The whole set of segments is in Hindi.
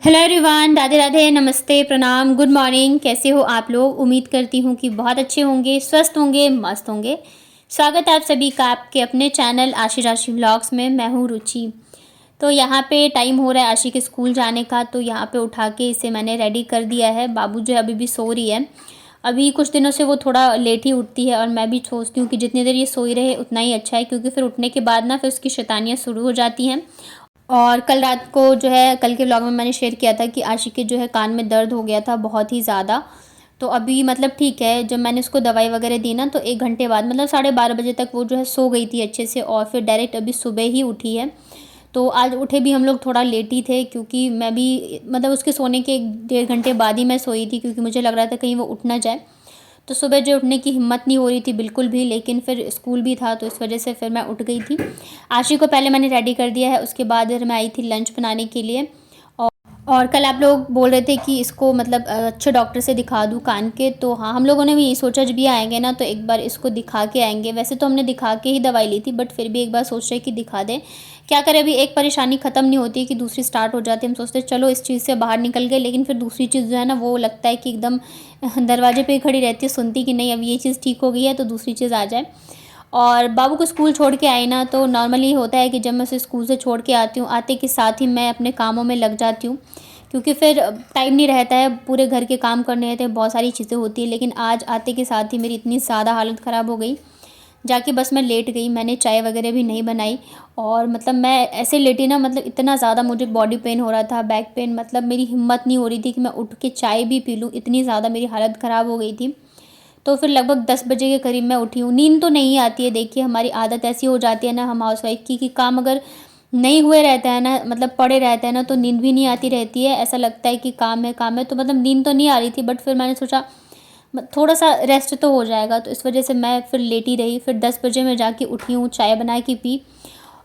हेलो एवरीवन, राधे राधे, नमस्ते, प्रणाम, गुड मॉर्निंग। कैसे हो आप लोग? उम्मीद करती हूँ कि बहुत अच्छे होंगे, स्वस्थ होंगे, मस्त होंगे। स्वागत है आप सभी का आपके अपने चैनल आशी राशि व्लॉग्स में। मैं हूँ रुचि। तो यहाँ पे टाइम हो रहा है आशी के स्कूल जाने का, तो यहाँ पे उठा के इसे मैंने रेडी कर दिया है। बाबू जो है अभी भी सो रही है। अभी कुछ दिनों से वो थोड़ा लेट ही उठती है और मैं भी सोचती हूँ कि जितनी देर ये सोई रहे उतना ही अच्छा है, क्योंकि फिर उठने के बाद ना फिर उसकी शैतानियाँ शुरू हो जाती हैं। और कल रात को जो है, कल के व्लॉग में मैंने शेयर किया था कि आशिक के जो है कान में दर्द हो गया था बहुत ही ज़्यादा। तो अभी मतलब ठीक है। जब मैंने उसको दवाई वगैरह दी ना, तो 1 घंटे बाद मतलब 12:30 बजे तक वो जो है सो गई थी अच्छे से, और फिर डायरेक्ट अभी सुबह ही उठी है। तो आज उठे भी हम लोग थोड़ा लेट ही थे, क्योंकि मैं भी मतलब उसके सोने के 1 डेढ़ घंटे बाद ही मैं सोई थी, क्योंकि मुझे लग रहा था कहीं वो उठ ना जाए। तो सुबह जो उठने की हिम्मत नहीं हो रही थी बिल्कुल भी, लेकिन फिर स्कूल भी था तो इस वजह से फिर मैं उठ गई थी। आशी को पहले मैंने रेडी कर दिया है, उसके बाद फिर मैं आई थी लंच बनाने के लिए। और कल आप लोग बोल रहे थे कि इसको मतलब अच्छे डॉक्टर से दिखा दूँ कान के, तो हाँ, हम लोगों ने भी यही सोचा जब भी आएंगे ना तो एक बार इसको दिखा के आएंगे। वैसे तो हमने दिखा के ही दवाई ली थी, बट फिर भी एक बार सोच रहे कि दिखा दें। क्या करें, अभी एक परेशानी ख़त्म नहीं होती कि दूसरी स्टार्ट हो जाती है। हम सोचते हैं चलो इस चीज़ से बाहर निकल गए, लेकिन फिर दूसरी चीज़ जो है ना वो लगता है कि एकदम दरवाजे पे ही खड़ी रहती है, सुनती कि नहीं अब ये चीज़ ठीक हो गई है तो दूसरी चीज़ आ जाए। और बाबू को स्कूल छोड़ के आई ना, तो नॉर्मली होता है कि जब मैं उसे स्कूल से छोड़ के आती हूँ, आते के साथ ही मैं अपने कामों में लग जाती हूँ, क्योंकि फिर टाइम नहीं रहता है, पूरे घर के काम करने रहते हैं, बहुत सारी चीज़ें होती है। लेकिन आज आते के साथ ही मेरी इतनी ज़्यादा हालत ख़राब हो गई, जाके बस मैं लेट गई। मैंने चाय वगैरह भी नहीं बनाई, और मतलब मैं ऐसे लेटी ना, मतलब इतना ज़्यादा मुझे बॉडी पेन हो रहा था, बैक पेन, मतलब मेरी हिम्मत नहीं हो रही थी कि मैं उठ के चाय भी पी लूँ, इतनी ज़्यादा मेरी हालत ख़राब हो गई थी। तो फिर लगभग 10 बजे के करीब मैं उठी हूँ। नींद तो नहीं आती है, देखिए हमारी आदत ऐसी हो जाती है ना हम हाउसवाइफ की, कि काम अगर नहीं हुए रहता है ना, मतलब पड़े रहते हैं ना, तो नींद भी नहीं आती रहती है। ऐसा लगता है कि काम है, तो मतलब नींद तो नहीं आ रही थी, बट फिर मैंने सोचा थोड़ा सा रेस्ट तो हो जाएगा, तो इस वजह से मैं फिर लेटी रही। फिर 10 बजे मैं जाके उठी हूँ, चाय बना के पी,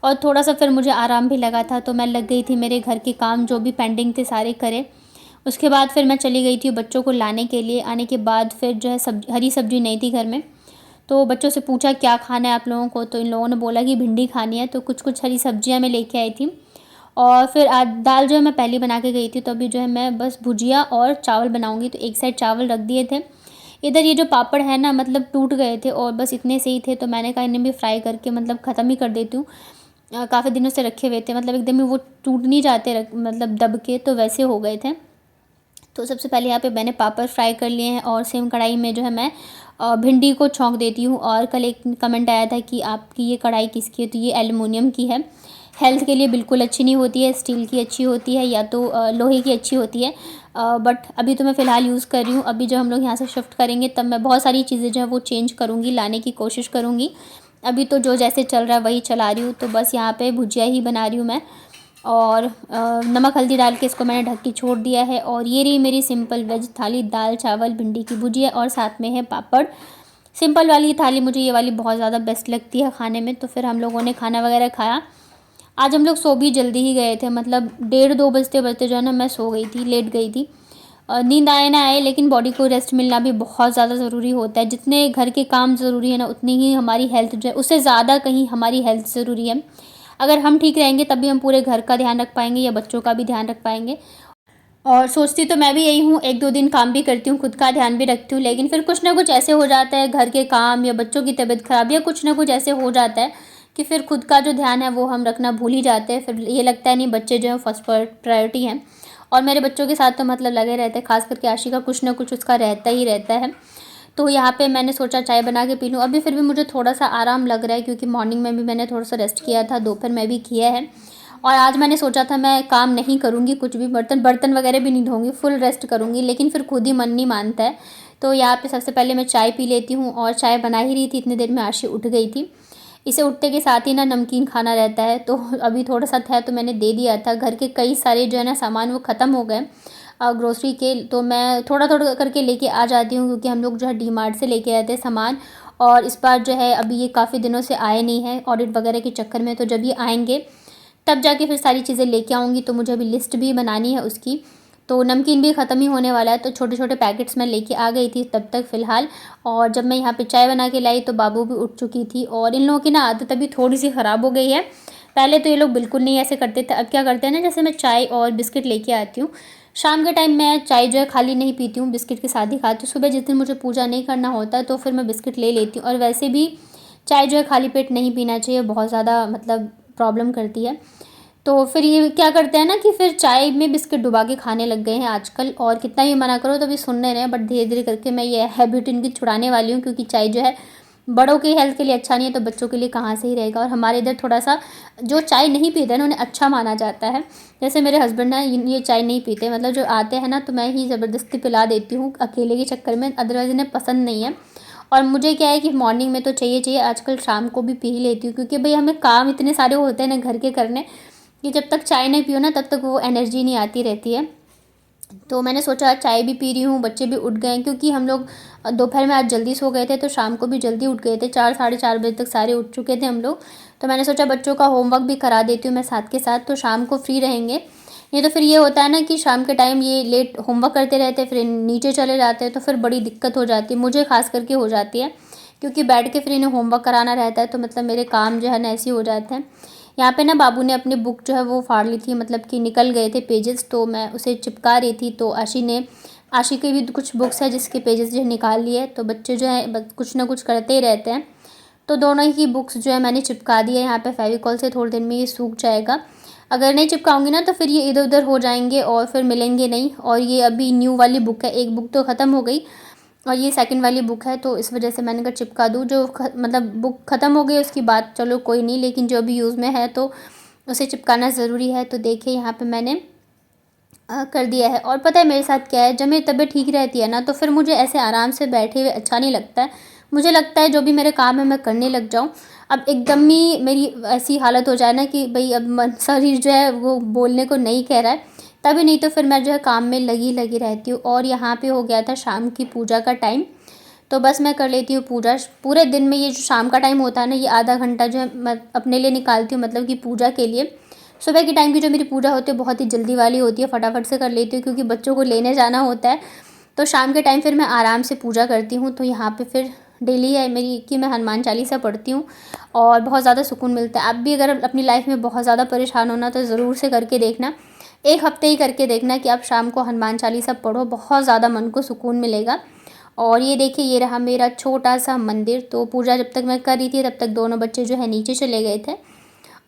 और थोड़ा सा फिर मुझे आराम भी लगा था, तो मैं लग गई थी मेरे घर के काम जो भी पेंडिंग थे सारे करे। उसके बाद फिर मैं चली गई थी बच्चों को लाने के लिए। आने के बाद फिर जो है हरी सब्जी नहीं थी घर में, तो बच्चों से पूछा क्या खाना है आप लोगों को, तो इन लोगों ने बोला कि भिंडी खानी है, तो कुछ कुछ हरी सब्जियां मैं लेके आई थी। और फिर आज दाल जो है मैं पहले बना के गई थी, तो अभी जो है मैं बस भुजिया और चावल बनाऊंगी, तो एक साइड चावल रख दिए थे। इधर ये जो पापड़ है ना, मतलब टूट गए थे और बस इतने से ही थे, तो मैंने कहा इन्हें भी फ्राई करके मतलब ख़त्म ही कर देती हूँ। काफ़ी दिनों से रखे हुए थे, मतलब एकदम ही वो टूट नहीं जाते, मतलब दब के, तो वैसे हो गए थे। तो सबसे पहले यहाँ पे मैंने पापड़ फ्राई कर लिए हैं, और सेम कढ़ाई में जो है मैं भिंडी को छौंक देती हूँ। और कल एक कमेंट आया था कि आपकी ये कढ़ाई किसकी है, तो ये एल्युमिनियम की है। हेल्थ के लिए बिल्कुल अच्छी नहीं होती है, स्टील की अच्छी होती है या तो लोहे की अच्छी होती है। बट अभी तो मैं फ़िलहाल यूज़ कर रही हूँ। अभी जब हम लोग यहाँ से शिफ्ट करेंगे तब मैं बहुत सारी चीज़ें जो है वो चेंज करूँगी, लाने की कोशिश करूँगी। अभी तो जो जैसे चल रहा है वही चला रही हूँ, तो बस यहाँ पे भुजिया ही बना रही हूँ मैं। और नमक हल्दी डाल के इसको मैंने ढक के छोड़ दिया है। और ये रही मेरी सिंपल वेज थाली, दाल चावल भिंडी की भुजिया और साथ में है पापड़। सिंपल वाली थाली मुझे ये वाली बहुत ज़्यादा बेस्ट लगती है खाने में। तो फिर हम लोगों ने खाना वगैरह खाया। आज हम लोग सो भी जल्दी ही गए थे, मतलब 1:30-2 बजते बजते जो है ना मैं सो गई थी, लेट गई थी। नींद आए ना आए, लेकिन बॉडी को रेस्ट मिलना भी बहुत ज़्यादा ज़रूरी होता है। जितने घर के काम ज़रूरी है ना, उतनी ही हमारी हेल्थ जो है, उससे ज़्यादा कहीं हमारी हेल्थ ज़रूरी है। अगर हम ठीक रहेंगे तभी हम पूरे घर का ध्यान रख पाएंगे या बच्चों का भी ध्यान रख पाएंगे। और सोचती तो मैं भी यही हूँ, 1-2 दिन काम भी करती हूँ, खुद का ध्यान भी रखती हूँ, लेकिन फिर कुछ ना कुछ ऐसे हो जाता है, घर के काम या बच्चों की तबीयत ख़राब या कुछ ना कुछ ऐसे हो जाता है कि फिर खुद का जो ध्यान है वो हम रखना भूल ही जाते हैं। फिर ये लगता है नहीं, बच्चे जो हैं फर्स्ट प्रायोरिटी हैं। और मेरे बच्चों के साथ तो मतलब लगे रहते हैं, खास करके आशी का कुछ ना कुछ उसका रहता ही रहता है। तो यहाँ पे मैंने सोचा चाय बना के पी लूँ। अभी फिर भी मुझे थोड़ा सा आराम लग रहा है, क्योंकि मॉर्निंग में भी मैंने थोड़ा सा रेस्ट किया था, दोपहर में भी किया है। और आज मैंने सोचा था मैं काम नहीं करूँगी कुछ भी, बर्तन बर्तन वगैरह भी नहीं धोऊंगी, फुल रेस्ट करूँगी, लेकिन फिर खुद ही मन नहीं मानता है। तो यहाँ पे सबसे पहले मैं चाय पी लेती हूँ, और चाय बना ही रही थी इतनी देर में आशी उठ गई थी। इसे उठते के साथ ही ना नमकीन खाना रहता है, तो अभी थोड़ा सा था तो मैंने दे दिया था। घर के कई सारे जो है ना सामान वो ख़त्म हो गए ग्रोसरी के, तो मैं थोड़ा थोड़ा करके लेके आ जाती हूँ, क्योंकि हम लोग जो है डी मार्ट से लेके आते हैं सामान। और इस बार जो है अभी ये काफ़ी दिनों से आए नहीं हैं ऑडिट वगैरह के चक्कर में, तो जब ये आएंगे तब जाके फिर सारी चीज़ें लेके आऊँगी। तो मुझे अभी लिस्ट भी बनानी है उसकी। तो नमकीन भी ख़त्म ही होने वाला है, तो छोटे छोटे पैकेट्स मैं लेके आ गई थी तब तक फ़िलहाल। और जब मैं यहाँ पे चाय बना के लाई तो बाबू भी उठ चुकी थी, और इन लोगों की ना आदत अभी थोड़ी सी ख़राब हो गई है। पहले तो ये लोग बिल्कुल नहीं ऐसे करते थे। अब क्या करते हैं ना, जैसे मैं चाय और बिस्किट लेके आती हूँ, शाम के टाइम मैं चाय जो है खाली नहीं पीती हूँ, बिस्किट के साथ ही खाती हूँ। सुबह जिस दिन मुझे पूजा नहीं करना होता है तो फिर मैं बिस्किट ले लेती हूँ। और वैसे भी चाय जो है खाली पेट नहीं पीना चाहिए, बहुत ज़्यादा मतलब प्रॉब्लम करती है। तो फिर ये क्या करते हैं ना कि फिर चाय में बिस्किट डुबा के खाने लग गए हैं आजकल, और कितना ही मना करो तो भी सुन नहीं रहे हैं। बट धीरे धीरे करके मैं ये हैबिट इनकी छुड़ाने वाली हूँ, क्योंकि चाय जो है बड़ों की हेल्थ के लिए अच्छा नहीं है, तो बच्चों के लिए कहाँ से ही रहेगा। और हमारे इधर थोड़ा सा जो चाय नहीं पीते हैं उन्हें अच्छा माना जाता है। जैसे मेरे हस्बैंड हैं, ये चाय नहीं पीते, मतलब जो आते हैं ना तो मैं ही ज़बरदस्ती पिला देती हूँ अकेले के चक्कर में, अदरवाइज़ इन्हें पसंद नहीं है। और मुझे क्या है कि मॉर्निंग में तो चाहिए, आजकल शाम को भी पी ही लेती हूँ, क्योंकि भाई हमें काम इतने सारे होते हैं ना घर के करने, कि जब तक चाय नहीं पियो ना तब तक वो एनर्जी नहीं आती रहती है। तो मैंने सोचा चाय भी पी रही हूँ, बच्चे भी उठ गए हैं, क्योंकि हम लोग दोपहर में आज जल्दी सो गए थे, तो शाम को भी जल्दी उठ गए थे, 4 साढ़े 4 बजे तक सारे उठ चुके थे हम लोग। तो मैंने सोचा बच्चों का होमवर्क भी करा देती हूँ मैं साथ के साथ, तो शाम को फ्री रहेंगे। नहीं तो फिर ये होता है ना कि शाम के टाइम ये लेट होमवर्क करते रहते हैं, फिर नीचे चले जाते हैं, तो फिर बड़ी दिक्कत हो जाती है, मुझे खास करके हो जाती है, क्योंकि बैठ के फिर इन्हें होमवर्क कराना रहता है, तो मतलब मेरे काम जो है ना ऐसे ही हो जाते हैं। यहाँ पे ना बाबू ने अपनी बुक जो है वो फाड़ ली थी, मतलब कि निकल गए थे पेजेस, तो मैं उसे चिपका रही थी, तो आशी की भी कुछ बुक्स है जिसके पेजेस जो है निकाल लिए। तो बच्चे जो है कुछ ना कुछ करते ही रहते हैं, तो दोनों ही की बुक्स जो है मैंने चिपका दी है यहाँ पे फेविकॉल से। थोड़ी देर में ये सूख जाएगा, अगर नहीं चिपकाऊंगी ना तो फिर ये इधर उधर हो जाएंगे और फिर मिलेंगे नहीं। और ये अभी न्यू वाली बुक है, एक बुक तो ख़त्म हो गई और ये सेकंड वाली बुक है, तो इस वजह से मैंने कहा चिपका दूँ। जो मतलब बुक ख़त्म हो गई उसकी बात चलो कोई नहीं, लेकिन जो अभी यूज़ में है तो उसे चिपकाना ज़रूरी है। तो देखिए यहाँ पे मैंने कर दिया है। और पता है मेरे साथ क्या है, जब मेरी तबीयत ठीक रहती है ना तो फिर मुझे ऐसे आराम से बैठे हुए अच्छा नहीं लगता है। मुझे लगता है जो भी मेरे काम है मैं करने लग जाऊँ। अब एकदम ही मेरी ऐसी हालत हो जाए ना कि भाई अब शरीर जो है वो बोलने को नहीं कह रहा है, तभी, नहीं तो फिर मैं जो है काम में लगी लगी रहती हूँ। और यहाँ पे हो गया था शाम की पूजा का टाइम, तो बस मैं कर लेती हूँ पूजा। पूरे दिन में ये जो शाम का टाइम होता है ना, ये आधा घंटा जो है मैं अपने लिए निकालती हूँ, मतलब कि पूजा के लिए। सुबह के टाइम की जो मेरी पूजा होती है बहुत ही जल्दी वाली होती है, फटाफट से कर लेती हूँ, क्योंकि बच्चों को लेने जाना होता है। तो शाम के टाइम फिर मैं आराम से पूजा करती हूँ। तो यहाँ पे फिर डेली है मेरी कि मैं हनुमान चालीसा पढ़ती हूँ और बहुत ज़्यादा सुकून मिलता है। आप भी अगर अपनी लाइफ में बहुत ज़्यादा परेशान हो ना तो ज़रूर से करके देखना, एक हफ्ते ही करके देखना कि आप शाम को हनुमान चालीसा पढ़ो, बहुत ज़्यादा मन को सुकून मिलेगा। और ये देखिए ये रहा मेरा छोटा सा मंदिर। तो पूजा जब तक मैं कर रही थी तब तक दोनों बच्चे जो है नीचे चले गए थे।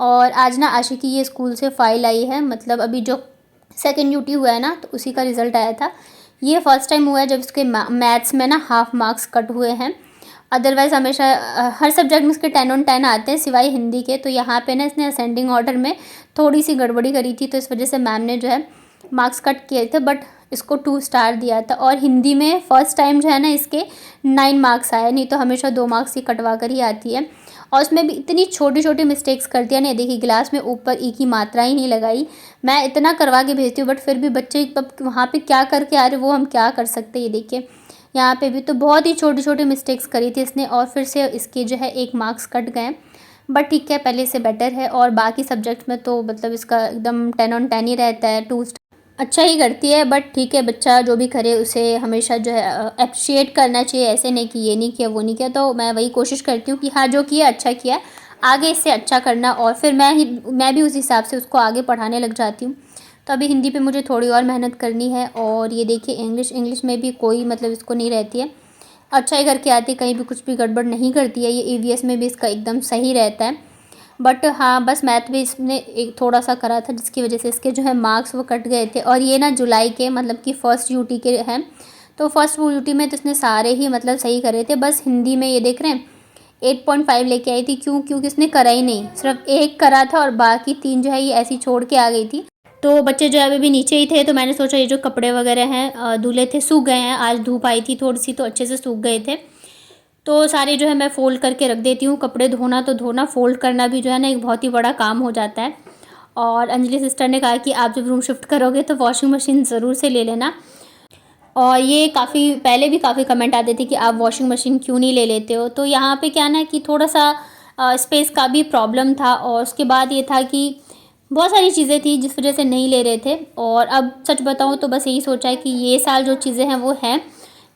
और आज ना आशी की ये स्कूल से फ़ाइल आई है, मतलब अभी जो सेकंड ड्यूटी हुआ है ना तो उसी का रिज़ल्ट आया था। ये फर्स्ट टाइम हुआ है जब इसके मैथ्स में ना हाफ मार्क्स कट हुए हैं। अदरवाइज़ हमेशा हर सब्जेक्ट में इसके 10 ऑन 10 आते हैं सिवाय हिंदी के। तो यहाँ पे ना इसने असेंडिंग ऑर्डर में थोड़ी सी गड़बड़ी करी थी, तो इस वजह से मैम ने जो है मार्क्स कट किए थे, बट इसको 2 स्टार दिया था। और हिंदी में फ़र्स्ट टाइम जो है ना इसके 9 मार्क्स आए, नहीं तो हमेशा 2 मार्क्स ही कटवा कर ही आती है। और उसमें भी इतनी छोटी छोटी मिस्टेक्स कर दिया नहीं, देखिए गिलास में ऊपर ई की मात्रा ही नहीं लगाई। मैं इतना करवा के भेजती हूँ बट फिर भी बच्चे वहाँ पे क्या करके आ रहे वो हम क्या कर सकते हैं। ये देखिए यहाँ पे भी तो बहुत ही छोटी छोटी मिस्टेक्स करी थी इसने, और फिर से इसके जो है 1 मार्क्स कट गए। बट ठीक है, पहले से बेटर है। और बाकी सब्जेक्ट में तो मतलब इसका एकदम 10 ऑन 10 ही रहता है, 2 अच्छा ही करती है। बट ठीक है, बच्चा जो भी करे उसे हमेशा जो है अप्रिशिएट करना चाहिए, ऐसे नहीं कि ये नहीं किया वो नहीं किया। तो मैं वही कोशिश करती हूँ कि हाँ जो किया अच्छा किया, आगे इससे अच्छा करना, और फिर मैं भी उस हिसाब से उसको आगे पढ़ाने लग जाती हूँ। तो अभी हिंदी पे मुझे थोड़ी और मेहनत करनी है। और ये देखिए इंग्लिश में भी कोई मतलब इसको नहीं रहती है, अच्छा ही करके आती है, कहीं भी कुछ भी गड़बड़ नहीं करती है। ये ईवीएस में भी इसका एकदम सही रहता है। बट हाँ बस मैथ भी इसने एक थोड़ा सा करा था जिसकी वजह से इसके जो है मार्क्स वो कट गए थे। और ये ना जुलाई के मतलब कि फर्स्ट यूटी के हैं, तो फर्स्ट यूटी में तो इसने सारे ही मतलब सही करे थे। बस हिंदी में ये देख रहे हैं 8.5 लेके आई थी, क्योंकि इसने करा ही नहीं, सिर्फ एक करा था और बाकी 3 जो है ये ऐसी छोड़ के आ गई थी। तो बच्चे जो है अभी भी नीचे ही थे, तो मैंने सोचा ये जो कपड़े वगैरह हैं धुले थे, सूख गए हैं, आज धूप आई थी थोड़ी सी तो अच्छे से सूख गए थे। तो सारे जो है मैं फ़ोल्ड करके रख देती हूँ। कपड़े धोना तो धोना, फ़ोल्ड करना भी जो है ना एक बहुत ही बड़ा काम हो जाता है। और अंजलि सिस्टर ने कहा कि आप जब रूम शिफ्ट करोगे तो वॉशिंग मशीन ज़रूर से ले लेना। और ये काफ़ी पहले भी काफ़ी कमेंट आते थे कि आप वॉशिंग मशीन क्यों नहीं ले लेते हो। तो यहाँ पे क्या ना कि थोड़ा सा स्पेस का भी प्रॉब्लम था, और उसके बाद ये था कि बहुत सारी चीज़ें थी जिस वजह से नहीं ले रहे थे। और अब सच बताऊँ तो बस यही सोचा है कि ये साल जो चीज़ें हैं वो हैं,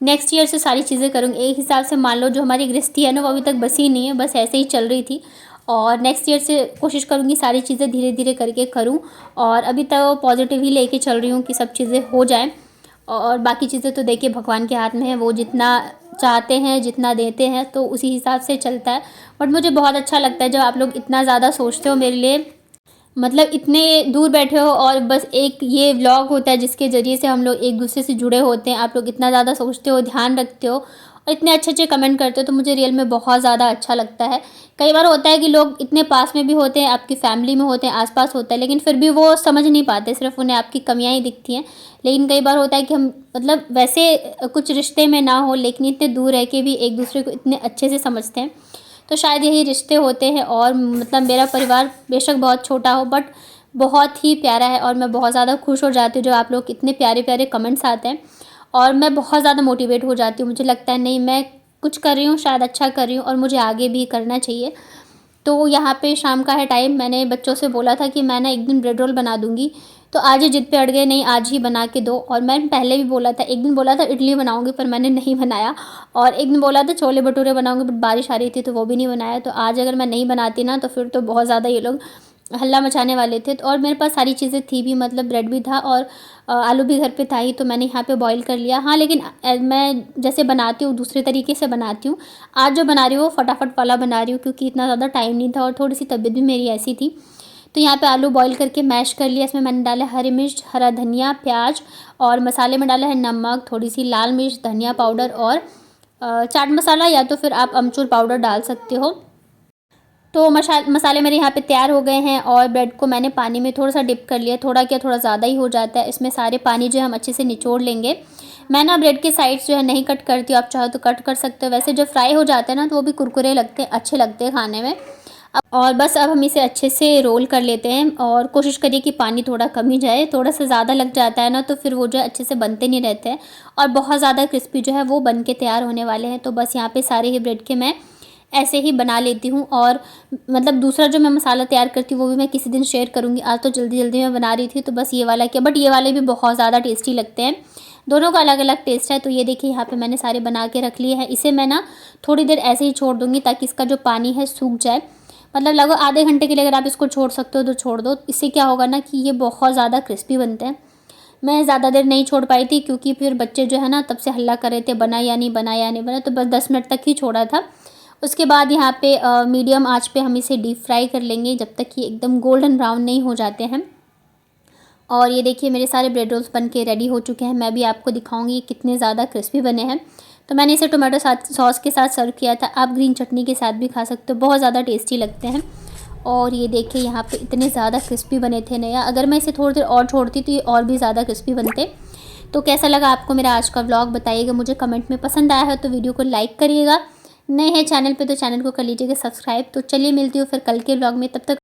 नेक्स्ट ईयर से सारी चीज़ें करूँगी। एक हिसाब से मान लो जो हमारी गृहस्थी है ना वो अभी तक बसी नहीं है, बस ऐसे ही चल रही थी। और नेक्स्ट ईयर से कोशिश करूँगी सारी चीज़ें धीरे धीरे करके करूँ। और अभी तो पॉजिटिव ही लेके चल रही हूँ कि सब चीज़ें हो जाएँ। और बाकी चीज़ें तो देखिए भगवान के हाथ में है, वो जितना चाहते हैं, जितना देते हैं तो उसी हिसाब से चलता है। बट मुझे बहुत अच्छा लगता है जब आप लोग इतना ज़्यादा सोचते हो मेरे लिए, मतलब इतने दूर बैठे हो और बस एक ये व्लॉग होता है जिसके ज़रिए से हम लोग एक दूसरे से जुड़े होते हैं। आप लोग इतना ज़्यादा सोचते हो, ध्यान रखते हो और इतने अच्छे अच्छे कमेंट करते हो, तो मुझे रियल में बहुत ज़्यादा अच्छा लगता है। कई बार होता है कि लोग इतने पास में भी होते हैं, आपकी फैमिली में होते हैं, आसपास होता है, लेकिन फिर भी वो समझ नहीं पाते, सिर्फ उन्हें आपकी कमियां ही दिखती हैं। लेकिन कई बार होता है कि हम मतलब वैसे कुछ रिश्ते में ना हो, लेकिन इतने दूर रह के भी एक दूसरे को इतने अच्छे से समझते हैं। तो शायद यही रिश्ते होते हैं। और मतलब मेरा परिवार बेशक बहुत छोटा हो, बट बहुत ही प्यारा है और मैं बहुत ज़्यादा खुश हो जाती हूँ जब आप लोग इतने प्यारे प्यारे कमेंट्स आते हैं। और मैं बहुत ज़्यादा मोटिवेट हो जाती हूँ, मुझे लगता है नहीं मैं कुछ कर रही हूँ, शायद अच्छा कर रही हूँ और मुझे आगे भी करना चाहिए। तो यहाँ पे शाम का है टाइम, मैंने बच्चों से बोला था कि मैं ना एक दिन ब्रेड रोल बना दूँगी, तो आज ये जिद पे अड़ गए, नहीं आज ही बना के दो। और मैंने पहले भी बोला था, एक दिन बोला था इडली बनाऊँगी पर मैंने नहीं बनाया, और एक दिन बोला था छोले भटूरे बनाऊँगी बट बारिश आ रही थी तो वो भी नहीं बनाया। तो आज अगर मैं नहीं बनाती ना तो फिर तो बहुत ज़्यादा ये लोग हल्ला मचाने वाले थे। तो और मेरे पास सारी चीज़ें थी भी, मतलब ब्रेड भी था और आलू भी घर पे था ही, तो मैंने यहाँ पे बॉईल कर लिया। हाँ, लेकिन मैं जैसे बनाती हूँ दूसरे तरीके से बनाती हूँ। आज जो बना रही हूँ वो फटाफट वाला बना रही हूँ क्योंकि इतना ज़्यादा टाइम नहीं था और थोड़ी सी तबीयत भी मेरी ऐसी थी। तो यहाँ पे आलू बॉईल करके मैश कर लिया, इसमें मैंने डाला हरी मिर्च, हरा धनिया, प्याज, और मसाले में डाला है नमक, थोड़ी सी लाल मिर्च, धनिया पाउडर और चाट मसाला, या तो फिर आप अमचूर पाउडर डाल सकते हो। तो मसाले मेरे यहाँ पे तैयार हो गए हैं और ब्रेड को मैंने पानी में थोड़ा सा डिप कर लिया, थोड़ा क्या थोड़ा ज़्यादा ही हो जाता है। इसमें सारे पानी जो है हम अच्छे से निचोड़ लेंगे। मैं ना ब्रेड के साइड्स जो है नहीं कट करती हूँ, आप चाहो तो कट कर सकते हो। वैसे जब फ्राई हो जाते हैं ना तो वो भी कुरकुरे लगते हैं, अच्छे लगते हैं खाने में। और बस अब हम इसे अच्छे से रोल कर लेते हैं और कोशिश करिए कि पानी थोड़ा कम ही जाए, थोड़ा सा ज़्यादा लग जाता है ना तो फिर वो जो है अच्छे से बनते नहीं रहते हैं और बहुत ज़्यादा क्रिस्पी जो है वो बन के तैयार होने वाले हैं। तो बस यहाँ पे सारे ही ब्रेड के मैं ऐसे ही बना लेती हूँ। और मतलब दूसरा जो मैं मसाला तैयार करती हूँ वो भी मैं किसी दिन शेयर करूँगी। आज तो जल्दी जल्दी मैं बना रही थी तो बस ये वाला किया, बट ये वाले भी बहुत ज़्यादा टेस्टी लगते हैं। दोनों का अलग अलग टेस्ट है। तो ये देखिए यहाँ पे मैंने सारे बना के रख लिए हैं। इसे मैं ना थोड़ी देर ऐसे ही छोड़ दूँगी ताकि इसका जो पानी है सूख जाए। मतलब लगभग आधे घंटे के लिए अगर आप इसको छोड़ सकते हो तो छोड़ दो। इससे क्या होगा ना कि ये बहुत ज़्यादा क्रिस्पी बनते हैं। मैं ज़्यादा देर नहीं छोड़ पाई थी क्योंकि फिर बच्चे जो है ना तब से हल्ला कर रहे थे बना या नहीं बना या नहीं बना, तो बस 10 मिनट तक ही छोड़ा था। उसके बाद यहाँ पे मीडियम आंच पे हम इसे डीप फ्राई कर लेंगे जब तक कि एकदम गोल्डन ब्राउन नहीं हो जाते हैं। और ये देखिए मेरे सारे ब्रेड रोल्स बन के रेडी हो चुके हैं। मैं भी आपको दिखाऊंगी कितने ज़्यादा क्रिस्पी बने हैं। तो मैंने इसे टोमेटो सॉस के साथ सर्व किया था, आप ग्रीन चटनी के साथ भी खा सकते हो, बहुत ज़्यादा टेस्टी लगते हैं। और ये देखिए यहाँ पे इतने ज़्यादा क्रिस्पी बने थे नया, अगर मैं इसे थोड़ी देर और छोड़ती तो ये और भी ज़्यादा क्रिस्पी बनते। तो कैसा लगा आपको मेरा आज का व्लॉग बताइएगा मुझे कमेंट में। पसंद आया है तो वीडियो को लाइक करिएगा, नए हैं चैनल पे तो चैनल को कर लीजिएगा सब्सक्राइब। तो चलिए मिलती हूँ फिर कल के व्लॉग में, तब तक